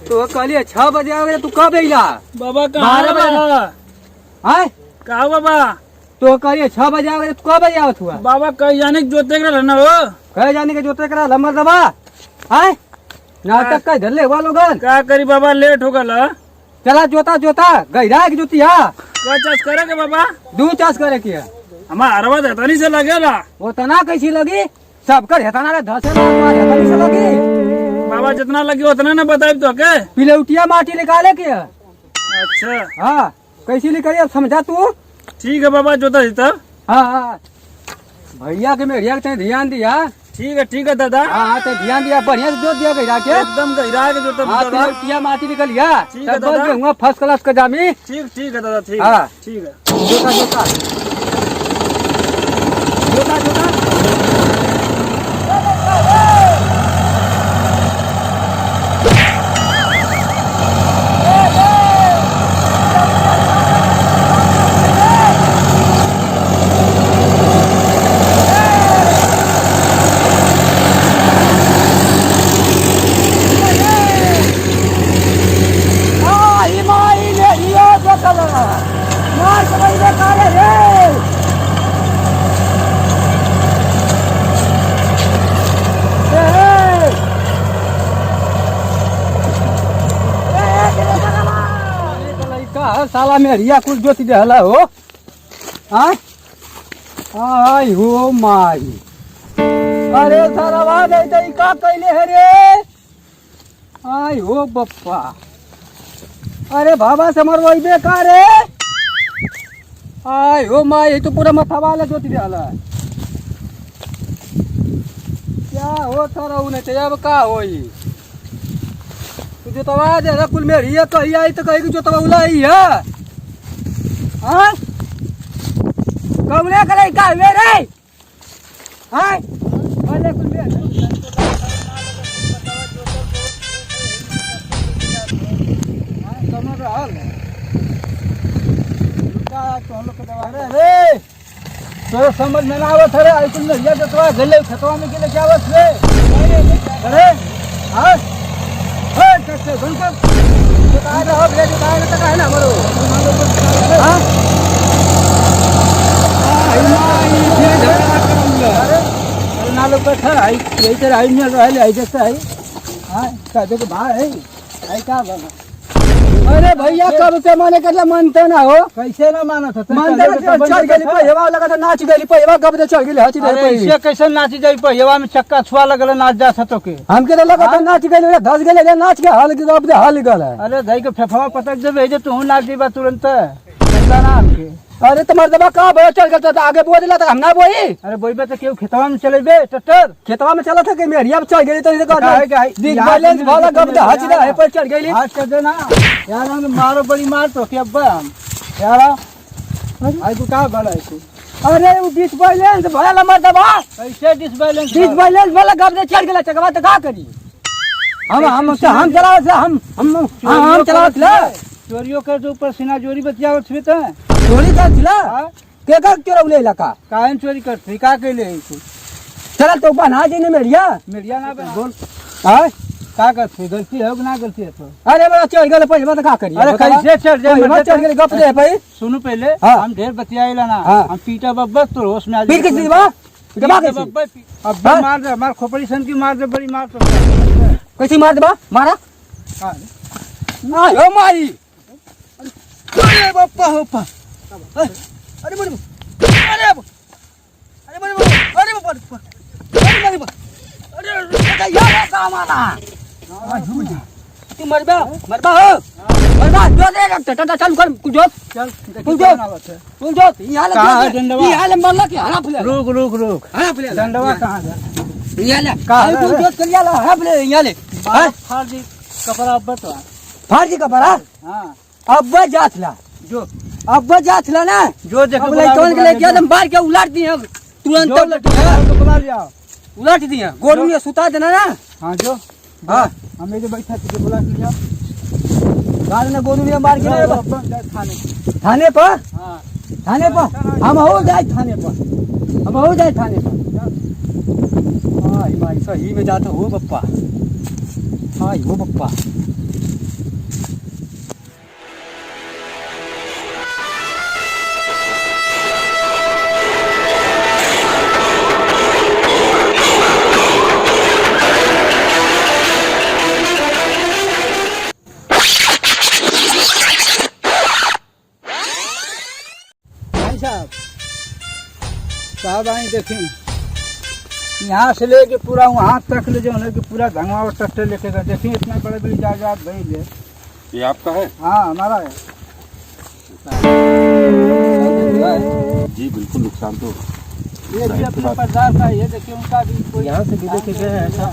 तो कहलिए 6 बजे आओगे तू कब अइला? बाबा कहाँ है बाबा? आय कहा बाबा? तो कहलिए 6 बजे आओगे तू कब बजे आवत हुआ? बाबा कहीं जाने के जोते के रहना हो। कहे जाने के जोते करा लम्बर दबा आय नाटक का धरले हुआ लोगन। क्या करी बाबा, लेट हो गल। चला जोता जोता गहरा की जोती हा क्या चाष करे के बाबा? 2 चास करे के हमारा अरबा धतनी से लगेला। वो तना कैसी लगी? सबकर हेतना रे धसे हेतनी से लगी। बाबा जितना लगी उतना न बताई तो के। पिलौटिया माटी निकाले के। अच्छा हाँ कैसी निकली अब समझा तू? ठीक है बाबा, जोता जीता। हाँ भैया के मेरिया के ध्यान दिया। ठीक है दादा। हाँ तो ध्यान दिया, बढ़िया से जोत दिया गहरा के। एकदम गहरा के जोता। हाँ पिलौटिया माटी निकल गया। ठीक है दादा। फर्स्ट क्लास का जामी। ठीक है दादा। ठीक हाँ। है ठीक है। जोता जोता जोता जोता साला मेरिया कुछ जोती रहला हो। आई हो माई, अरे साला वाद आई का कैले है रे? आई हो बप्पा, अरे बाबा से मरवाई बेकार रे। आई हो माई, तो पूरा मथा वाला जोती रहला। क्या हो सारा उन्हें चाहिए अब का होई? जो तवा दे कुल में रिया कही आई तो कही जो तवा उलाई है। हाँ कमरे करे का वे रे? हाँ अरे कुल में कमर हाल का तो हम लोग का दवा रे तो समझ में ना आवत है। आई कुल में रिया जो तवा गले खतवा में के लिए क्या आवत रे? अरे हाँ कैसे बनकर बताए ना अब ले बताए ना तक है ना मरो। हां अरे ना लोग बैठा आई यही तरह आई में रहले आई जैसे आई। हां का देखो भाई है आई का बना। अरे भैया कब से माने करला मानते ना हो? कैसे ना मानत है? मानते चढ़ गेली पहिवा लगा तो नाच गेली पहिवा कब से चढ़ गेली हची दे पहिवा। ऐसे कैसे नाच जाई पहिवा में चक्का छुआ लगल नाच जा सतो के? हमके तो लगा नाच गेली धस गेली रे नाच के हाल के अब हाल गल है। अरे धई के फेफवा पटक देबे जे तू नाच दीबा तुरंत चंदा ना हमके। अरे तुम्हार दबा का बड़ा चढ़ गल तो आगे बोल दिला त हम ना बोई। अरे बोईबे तो केहू खेतवा में चलेबे ट्रैक्टर खेतवा में चला था के मेरिया पे चढ़ गेली तो इधर का है बिग बैलेंस वाला गब हची दे है पर चढ़ गेली। हां कर देना यार हम मारो बड़ी मार तो के अब हम यार आई को का भला है? अरे वो डिसबैलेंस भला मर दबा। कैसे डिसबैलेंस वाला गब दे चढ़ गेला चकवा तो का करी? हम चलावत हम चलावत ला चोरियो कर जो ऊपर सीना जोरी बतियावत छे त चोरी कर दिला के का चोरौले इलाका काहे चोरी करथी का कैले है तू? चल तो बना देने मेरिया ना बोल। हां का करथी गलती है कि ना गलती है? तो अरे बड़ा चढ़ गेल पहिवा तो का करी? अरे कैसे चढ़ जाए? चढ़ गेल गप दे भाई सुनो पहले हम ढेर बतियाइला ना हम पीटा बब्बा तो होश में आ जा। पीट के दीवा दबा के अब मार दे मार खोपड़ी सन की मार दे बड़ी मार तो कैसी मार दे बा मारा। हां ओ माई अरे बापा होपा अरे बड़ी अरे अरे बड़ी अरे बापा अरे अरे यार का माना तू मरबा हो मरबा जो दे टटा चल कर कुछ जो ये हाल मरला के हरा फले रुक हरा फले डंडवा कहां जा ये ले का कुछ जो कर याला हरा फले ये ले फाड़ कपड़ा अब तो फाड़ दी कपड़ा। हां अब जाथला जो अब जाथला ना जो देखो तोन के लेके एकदम बाहर के उलाट दिए तुरंत बुला लिया उलाट दिए गोरू में सुता देना ना। हां जो हां हम इधर बैठा थे बुला लिया गाल ने गोरू में मार के थाने पर। हां थाने पर हम हो जाए थाने पर हां भाई सही में जाता हो बप्पा। हां हो बप्पा साहब आई देखें, यहाँ से लेके पूरा वहाँ तक ले जो है कि पूरा धंगवा और ट्रैक्टर लेके गए। देखिए इतना बड़े बड़ी जायदाद भाई ले। ये आपका है? हाँ हमारा है। जी बिल्कुल, नुकसान तो ये भी अपने परिवार का, ये देखिए उनका भी कोई यहाँ से भी लेके गए हैं ऐसा।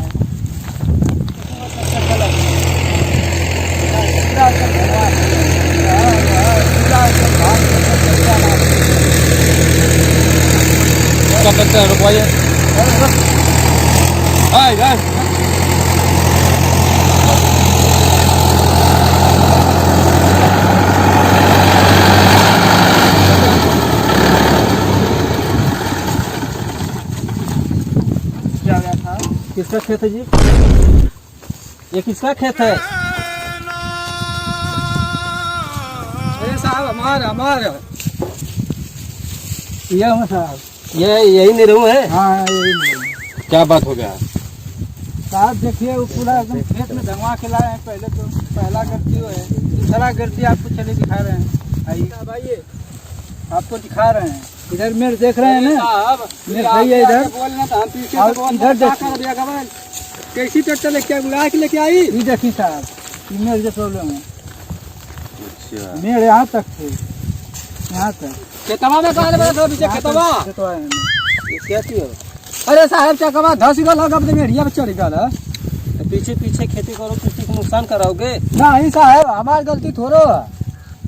क्या करते हैं, रुकवाइए। क्या गया था? किसका खेत है जी? ये किसका खेत है? अरे साहब हमारा ये हूँ साहब। ये यही निरहू है? हाँ यही। क्या बात हो गया? साहब देखिए वो पूरा एकदम खेत में धंगवा के लाए हैं। पहले तो पहला गलती वो है, दूसरा गलती आपको चले दिखा रहे हैं। आइए आपको दिखा रहे हैं। इधर मेरे देख रहे हैं ना, मेरे भैया इधर बोलना था, हम पीछे और इधर देखिए कैसी ट्रैक्टर लेके बुला के लेके आई। ये देखिए साहब, ये मेरे जो प्रॉब्लम है। अच्छा, मेरे यहाँ तक थे, यहाँ तक खेतवा में कहाँ लगा था? पीछे खेतवा में। क्या थी? अरे साहब चकवा धस गल होगा, अपने मेढ़िया पे चढ़ गल। पीछे पीछे खेती करो, किसी को नुकसान कराओगे? नहीं साहब हमारी गलती थोड़ो है,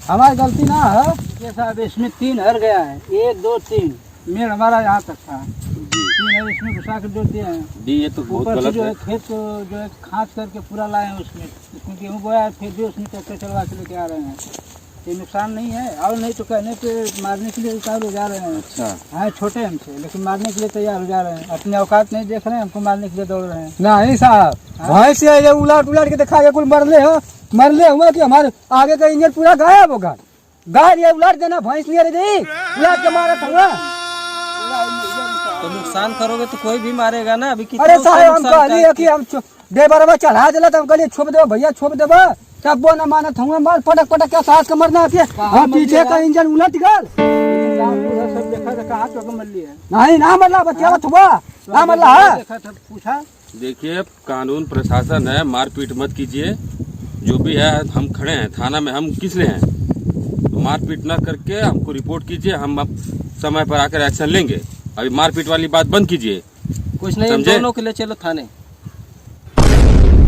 हमारी गलती ना है। ये साहब इसमें 3 हर गया है, 1 2 3 मेड़ हमारा यहाँ तक था। 3 हर इसमें घुसा के जोड़ दिए हैं। जी ये तो बहुत ऊपर से गलत जो है। है खेत को जो है खाद करके पूरा लाए हैं। उसमें गेहूँ बोया है, फिर भी उसमें ट्रैक्टर चलवा के लेके आ रहे हैं। ये नुकसान नहीं है, और नहीं तो कहने पे मारने के लिए तैयार हो जा रहे हैं। अच्छा, हाँ छोटे हमसे, लेकिन मारने के लिए तैयार हो जा रहे हैं। अपने औकात नहीं देख रहे हैं, हमको मारने के लिए दौड़ रहे हैं। नहीं साहब, भैंस से ये उलट के दिखा के कुल मरले हुआ कि हमारे आगे का इंजन पूरा गायब होगा। गाय ये उलट देना, भैंस नहीं रही उलट के मारा था। तो नुकसान करोगे तो कोई भी मारेगा ना। अभी अरे साहब हम कहली कि हम ड्राइवर चढ़ा दिला, तो हम कहलिए छोप देव भैया, छोप देव। तब वो न मानत हूँ, मार पटक क्या सास के मरना है। हम पीछे का इंजन उलट गल। सब देखा था, कहाँ तो मर लिया नहीं ना मरला, बच्चा हुआ ना मरला है। देखा था, पूछा। देखिए कानून प्रशासन है, मारपीट मत कीजिए। जो भी है हम खड़े हैं थाना में, हम किस लिए हैं? तो मारपीट न करके हमको रिपोर्ट कीजिए, हम अब समय पर आकर एक्शन लेंगे। अभी मारपीट वाली बात बंद कीजिए। कुछ नहीं, समझे? दोनों के लिए चलो थाने,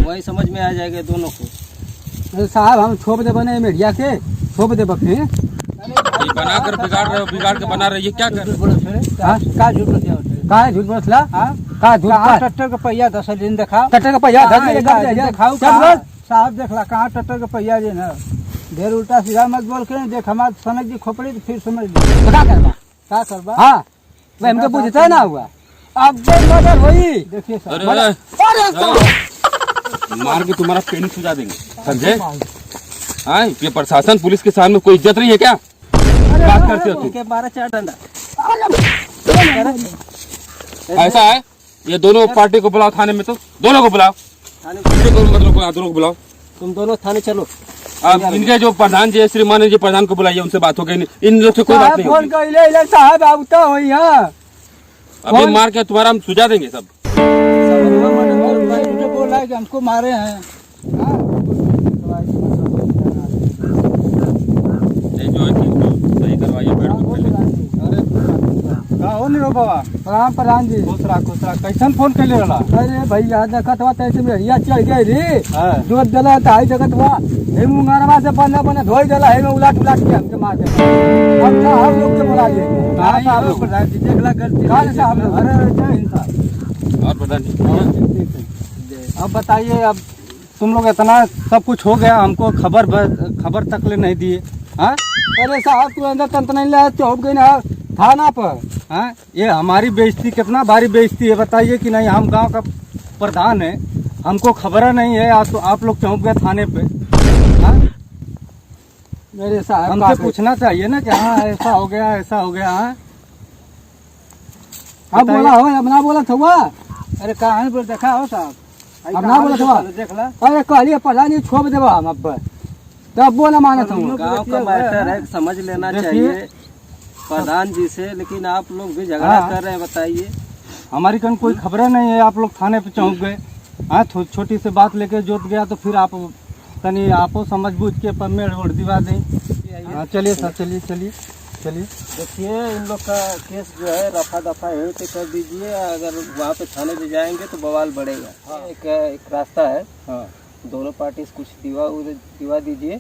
वही समझ में आ जाएगा दोनों को। अरे साहब हम छोप दे बने मीडिया के, छोप दे बखे ये बनाकर बिगाड़ रहे हो, बिगाड़ के बना रहे हो, ये क्या कर रहे हो? का झूठ बोलते हो? का झूठ बोलला? हाँ का झूठ? कहाँ ट्रैक्टर का पहिया 10 दिन दिखाओ। ट्रैक्टर का पहिया दिखाओ साहब, देखला कहाँ ट्रैक्टर का पहिया जे ना। ढेर उल्टा सीधा मत बोल के देख, हमारे समझ दी खोपड़ी तो फिर समझ ली क्या करवा? क्या करवा। हाँ वह हमको बुझता ना हुआ। अब मर्डर हुई। देखिए साहब, अरे मार के तुम्हारा पेन सुझा देंगे, समझे? हाँ, ये प्रशासन पुलिस के सामने कोई इज्जत नहीं है क्या? बात करते हो तुम? के 12-4 डंडा। ऐसा है, ये दोनों पार्टी को बुलाओ थाने में, तो दोनों को बुलाओ। मतलब दोनों को बुलाओ। तुम दोनों थाने चलो। अब इनके जो प्रधान जी श्रीमान जी प्रधान को बुलाइए, उनसे बात हो गई। इन लोग से कोई बात नहीं फोन होगी। कर ले साहब, आवता हुई है। अभी मार के तुम्हारा हम सुझा देंगे सब। बोल रहा है कि हमको मारे हैं। जो है कि सही करवाइए पेड़ को पहले। हो नहीं रो बाबा। प्रणाम प्रधान जी। खुसरा कैसन फोन कर ले रहा? अरे भैया देखत हुआ तैसे मेहरिया चढ़ गई रे, जोत दिला ताई जगत हुआ हे मुंगारवा से बना धोई दिला, हे में उलाट के हमके मार दे। अब हम लोग के बुलाइए साहब लोग, प्रधान जी देखला गलती काल साहब लोग। अरे जय हिंद साहब। और प्रधान जी अब बताइए, अब तुम लोग इतना सब कुछ हो गया, हमको खबर तक ले नहीं दिए। हाँ अरे साहब तू अंदर तंत नहीं लाया, चौप गई ना थाना पर। हाँ ये हमारी बेइज्जती, कितना भारी बेइज्जती है बताइए कि नहीं। हम गांव का प्रधान है, हमको खबर नहीं है, आप लोग चौंक गए थाने पे। हाँ मेरे साहब हमसे पूछना चाहिए ना कि हाँ ऐसा हो गया, ऐसा हो गया। हाँ अब बोला हो, अब ना बोला था हुआ। अरे कहाँ बोल देखा हो साहब, अब ना बोला था। देखला। अरे कहलिए पढ़ा नहीं छोड़ देवा हम अब, तब वो ना माना था। गाँव का मैटर है, समझ लेना चाहिए। प्रधान जी से, लेकिन आप लोग भी झगड़ा हाँ। कर रहे हैं, बताइए। हमारी कन कोई खबर नहीं है, आप लोग थाने पे चौंक गए। हाँ, छोटी सी बात लेके जोत गया तो फिर आप तनी आपो समझ बूझ के परमेड़ ओढ़ दिवा दें। हाँ, चलिए सर, चलिए चलिए चलिए। देखिए, इन लोग का केस जो है रफा दफा यहीं पे कर दीजिए। अगर वहाँ पे थाने पे जाएंगे तो बवाल बढ़ेगा। एक रास्ता है, हाँ दोनों पार्टी से कुछ दिवा दीजिए,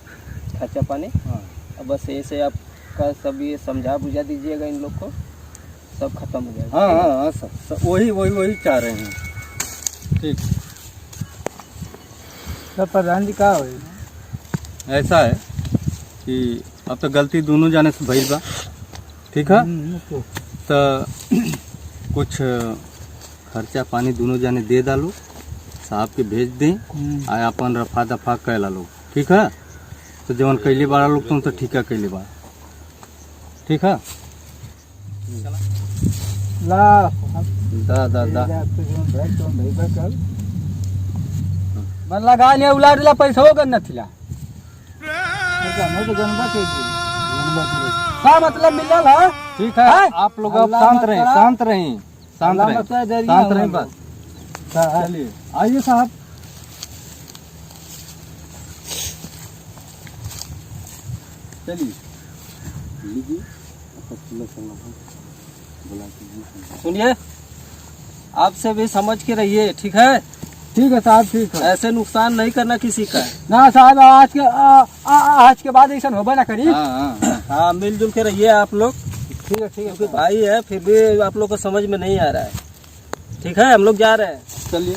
खर्चा पानी। हाँ अब बस ऐसे आपका सब ये समझा बुझा दीजिएगा इन लोग को, सब खत्म हो जाएगा। हाँ हाँ सर, वही चाह रहे हैं। ठीक, तो प्रधान जी का हो ऐसा है कि अब तो गलती दोनों जाने से भइल बा, ठीक है। तो कुछ खर्चा पानी दोनों जाने दे डालो, साहब के भेज दें, आया अपन रफा दफा कैला लोग, ठीक है। तो जवन कैले बाड़ा लोग तुम तो ठीक है कैले बा, ठीक है। ला दा मन लगा लिया उलाट ला पैसा होगा न थिला तो गनबा के का मतलब मिलल है, ठीक है। आप लोग अब शांत रहें, शांत रहें, शांत रहें, शांत रहें बस। चलिए आइए साहब। चलिए सुनिए, आपसे भी समझ के रहिए, ठीक है। ठीक है साहब, ठीक है। ऐसे नुकसान नहीं करना किसी का। ना साहब, आज के बाद ऐसा होगा ना करी। हाँ, मिलजुल के रहिए आप लोग, ठीक है ठीक क्योंकि भाई है, फिर भी आप लोग को समझ में नहीं आ रहा है, ठीक है। हम लोग जा रहे हैं। चलिए।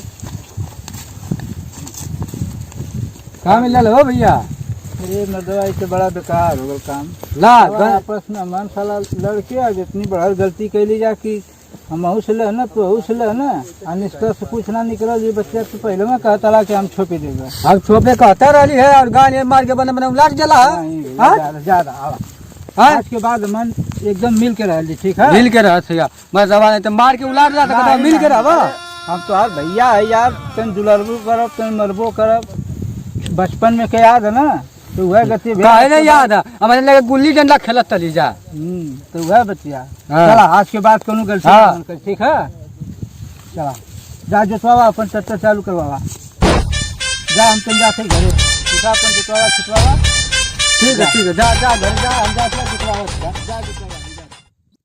कहाँ मिलल हो भैया? अरे मर्दवा इससे बड़ा बेकार हो गया काम। ला आपस में अमान साला लड़के आ जितनी बड़ा गलती कैली जा कि हम अहू से ना तो अहू से ना निष्कर्ष से कुछ ना निकल। ये बच्चा तो पहले में कहता कि हम छोपे देगा, अब छोपे कहता रही है और गाने मार के बने बने लाट जला ज्यादा। आज के बाद मन एकदम मिल के रह, ठीक है, मिल के रह सैया, मैं दवा तो मार के उलाट जाता, मिल के रह। हम तो यार भैया है यार, तुम दुलरबो करब तुम मरबो करब। बचपन में क्या याद है ना, तो वह गति नहीं याद है हमारे लगे गुल्ली डंडा खेलत चली जा। तो वह बचिया। चला आज के बाद कोनो गलती ना कर, ठीक है। चला जा जोतवावा, अपन ट्रैक्टर चालू करवावा। जा हम तुम जाते घरे, ठीक है, अपन जोतवावा छिटवावा। ठीक है जा जा घर जा, हम जाते जोतवावा।